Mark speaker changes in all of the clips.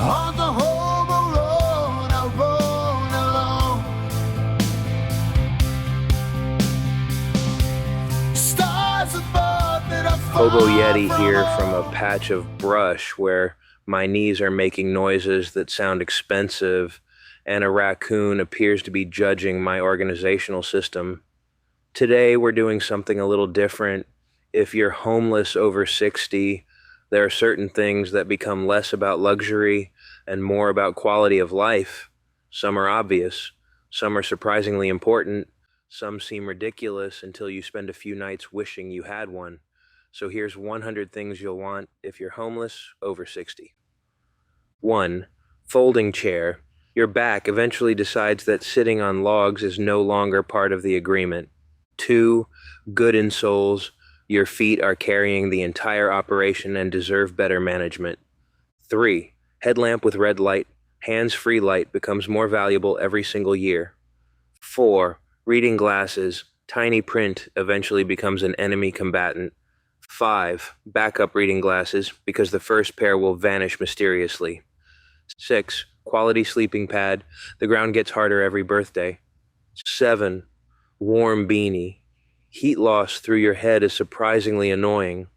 Speaker 1: On the Hobo Road, I roam alone. Stars above that are
Speaker 2: Hobo Yeti here from a patch of brush where my knees are making noises that sound expensive, and a raccoon appears to be judging my organizational system. Today we're doing something a little different. If you're homeless over 60, there are certain things that become less about luxury and more about quality of life. Some are obvious, some are surprisingly important, some seem ridiculous until you spend a few nights wishing you had one. So here's 100 things you'll want if you're homeless over 60. 1. Folding chair. Your back eventually decides that sitting on logs is no longer part of the agreement. 2. Good insoles. Your feet are carrying the entire operation and deserve better management. 3. Headlamp with red light. Hands-free light becomes more valuable every single year. 4. Reading glasses. Tiny print eventually becomes an enemy combatant. 5. Backup reading glasses, because the first pair will vanish mysteriously. 6. Quality sleeping pad. The ground gets harder every birthday. 7. Warm beanie. Heat loss through your head is surprisingly annoying.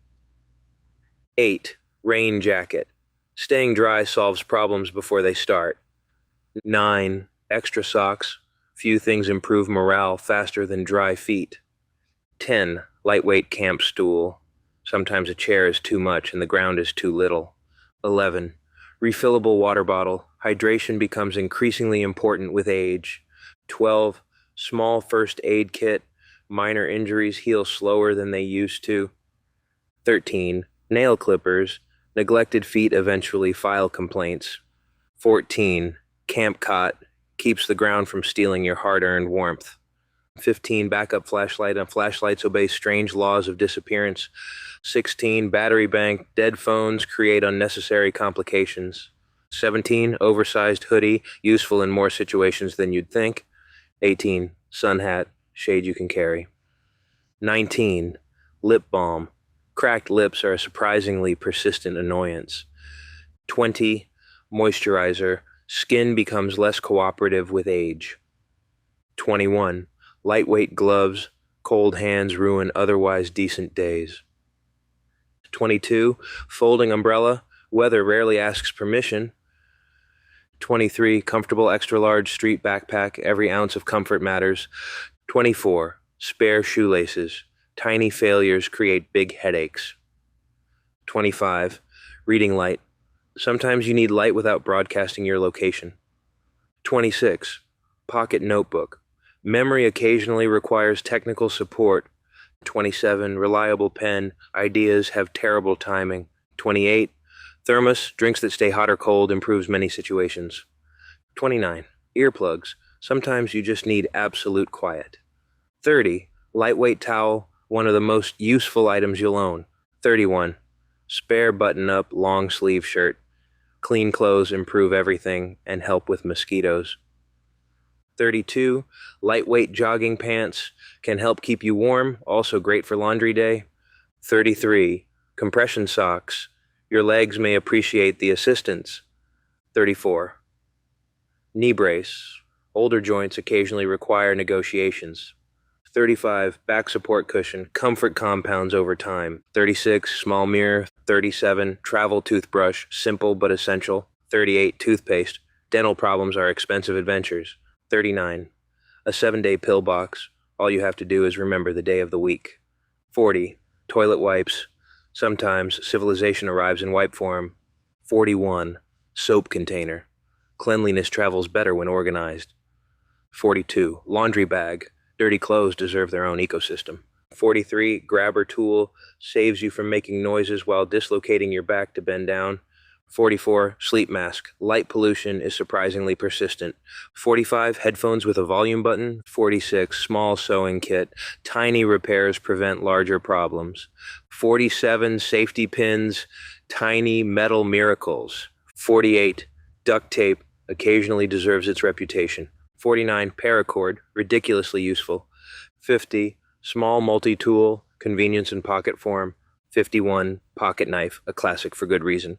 Speaker 2: 8. Rain jacket. Staying dry solves problems before they start. 9. Extra socks. Few things improve morale faster than dry feet. 10. Lightweight camp stool. Sometimes a chair is too much and the ground is too little. 11. Refillable water bottle. Hydration becomes increasingly important with age. 12. Small first aid kit. Minor injuries heal slower than they used to. 13. Nail clippers. Neglected feet eventually file complaints. 14. Camp cot. Keeps the ground from stealing your hard-earned warmth. 15. Backup flashlight. And flashlights obey strange laws of disappearance. 16. Battery bank. Dead phones create unnecessary complications. 17. Oversized hoodie. Useful in more situations than you'd think. 18. Sun hat. Shade you can carry. 19. Lip balm. Cracked lips are a surprisingly persistent annoyance. 20. Moisturizer. Skin becomes less cooperative with age. 21. Lightweight gloves. Cold hands ruin otherwise decent days. 22. Folding umbrella. Weather rarely asks permission. 23. Comfortable extra-large street backpack. Every ounce of comfort matters. 24. Spare shoelaces. Tiny failures create big headaches. 25. Reading light. Sometimes you need light without broadcasting your location. 26. Pocket notebook. Memory occasionally requires technical support. 27. Reliable pen. Ideas have terrible timing. 28. Thermos. Drinks that stay hot or cold improves many situations. 29. Earplugs. Sometimes you just need absolute quiet. 30. Lightweight towel. One of the most useful items you'll own. 31. Spare button-up long-sleeve shirt. Clean clothes improve everything and help with mosquitoes. 32. Lightweight jogging pants can help keep you warm, also great for laundry day. 33. Compression socks. Your legs may appreciate the assistance. 34. Knee brace. Older joints occasionally require negotiations. 35. Back support cushion. Comfort compounds over time. 36. Small mirror. 37. Travel toothbrush. Simple but essential. 38. Toothpaste. Dental problems are expensive adventures. 39. A 7-day pill box. All you have to do is remember the day of the week. 40. Toilet wipes. Sometimes civilization arrives in wipe form. 41. Soap container. Cleanliness travels better when organized. 42. Laundry bag. Dirty clothes deserve their own ecosystem. 43. Grabber tool. Saves you from making noises while dislocating your back to bend down. 44. Sleep mask. Light pollution is surprisingly persistent. 45. Headphones with a volume button. 46. Small sewing kit. Tiny repairs prevent larger problems. 47. Safety pins. Tiny metal miracles. 48. Duct tape occasionally deserves its reputation. 49. Paracord. Ridiculously useful. 50. Small multi-tool. Convenience in pocket form. 51. Pocket knife. A classic for good reason.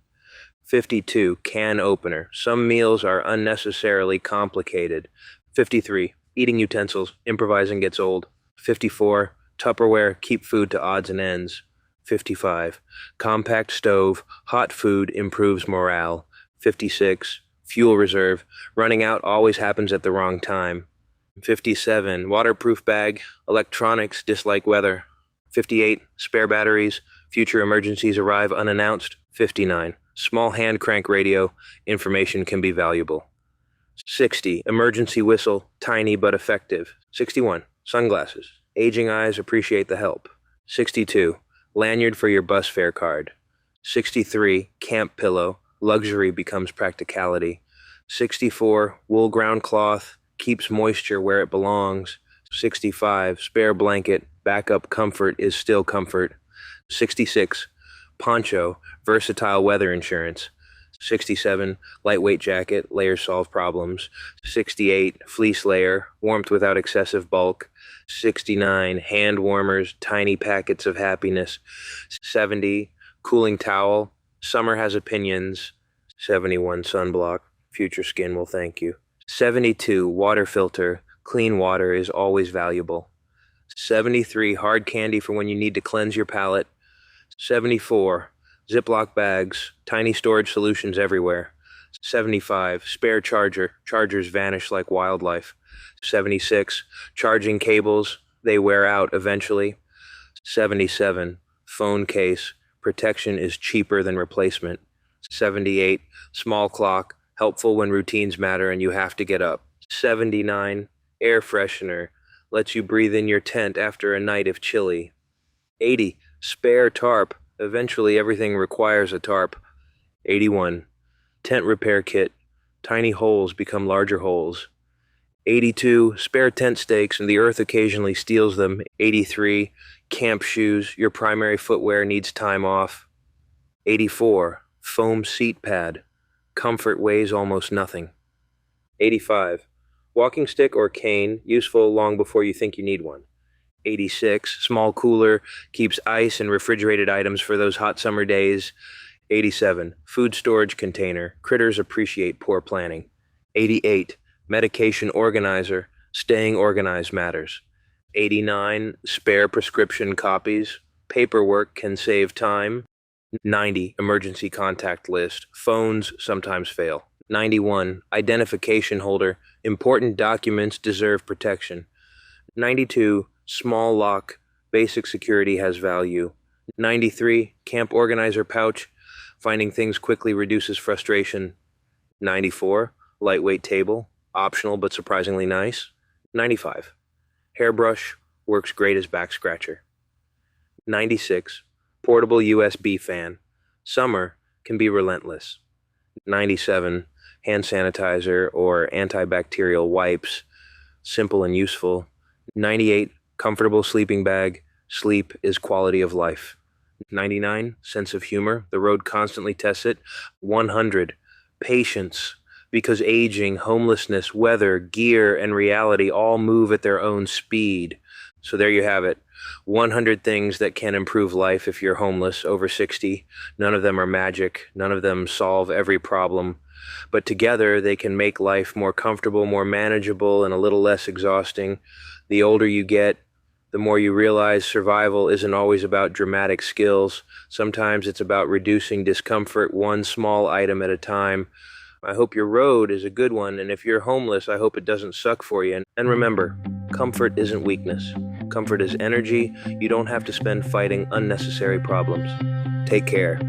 Speaker 2: 52. Can opener. Some meals are unnecessarily complicated. 53. Eating utensils. Improvising gets old. 54. Tupperware. Keep food to odds and ends. 55. Compact stove. Hot food improves morale. 56. Fuel reserve. Running out always happens at the wrong time. 57. Waterproof bag. Electronics dislike weather. 58. Spare batteries. Future emergencies arrive unannounced. 59. Small hand crank radio. Information can be valuable. 60. Emergency whistle. Tiny but effective. 61. Sunglasses. Aging eyes appreciate the help. 62. Lanyard for your bus fare card. 63. Camp pillow. Luxury becomes practicality. 64. Wool ground cloth. Keeps moisture where it belongs. 65. Spare blanket. Backup comfort is still comfort. 66. Poncho. Versatile weather insurance. 67. Lightweight jacket. Layers solve problems. 68. Fleece layer. Warmth without excessive bulk. 69. Hand warmers. Tiny packets of happiness. 70. Cooling towel. Summer has opinions. 71. Sunblock. Future skin will thank you. 72. Water filter. Clean water is always valuable. 73. Hard candy for when you need to cleanse your palate. 74. Ziploc bags. Tiny storage solutions everywhere. 75. Spare charger. Chargers vanish like wildlife. 76. Charging cables. They wear out eventually. 77. Phone case. Protection is cheaper than replacement. 78. Small clock. Helpful when routines matter and you have to get up. 79. Air freshener. Lets you breathe in your tent after a night of chilly. 80. Spare tarp. Eventually everything requires a tarp. 81. Tent repair kit. Tiny holes become larger holes. 82. Spare tent stakes and the earth occasionally steals them. 83. Camp shoes. Your primary footwear needs time off. 84. Foam seat pad. Comfort weighs almost nothing. 85. Walking stick or cane, useful long before you think you need one. 86. Small cooler, keeps ice and refrigerated items for those hot summer days. 87. Food storage container, critters appreciate poor planning. 88. Medication organizer, staying organized matters. 89. Spare prescription copies, paperwork can save time. 90. Emergency contact list. Phones sometimes fail. 91. Identification holder. Important documents deserve protection. 92. Small lock. Basic security has value. 93. Camp organizer pouch. Finding things quickly reduces frustration. 94. Lightweight table. Optional but surprisingly nice. 95. Hairbrush. Works great as back scratcher. 96. Portable USB fan. Summer can be relentless. 97. Hand sanitizer or antibacterial wipes. Simple and useful. 98. Comfortable sleeping bag. Sleep is quality of life. 99. Sense of humor. The road constantly tests it. 100. Patience. Because aging, homelessness, weather, gear, and reality all move at their own speed. So there you have it. 100 things that can improve life if you're homeless over 60. None of them are magic. None of them solve every problem. But together they can make life more comfortable, more manageable, and a little less exhausting. The older you get, the more you realize survival isn't always about dramatic skills. Sometimes it's about reducing discomfort one small item at a time. I hope your road is a good one, and if you're homeless, I hope it doesn't suck for you. And remember, comfort isn't weakness. Comfort is energy. You don't have to spend fighting unnecessary problems. Take care.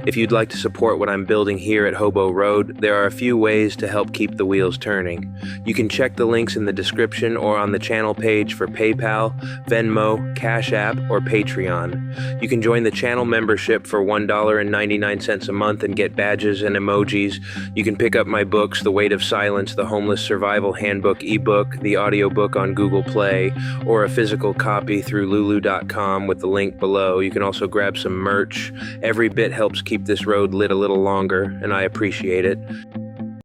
Speaker 2: If you'd like to support what I'm building here at Hobo Road, there are a few ways to help keep the wheels turning. You can check the links in the description or on the channel page for PayPal, Venmo, Cash App, or Patreon. You can join the channel membership for $1.99 a month and get badges and emojis. You can pick up my books, The Weight of Silence, The Homeless Survival Handbook ebook, the audiobook on Google Play, or a physical copy through lulu.com with the link below. You can also grab some merch. Every bit helps keep this road lit a little longer, and I appreciate it.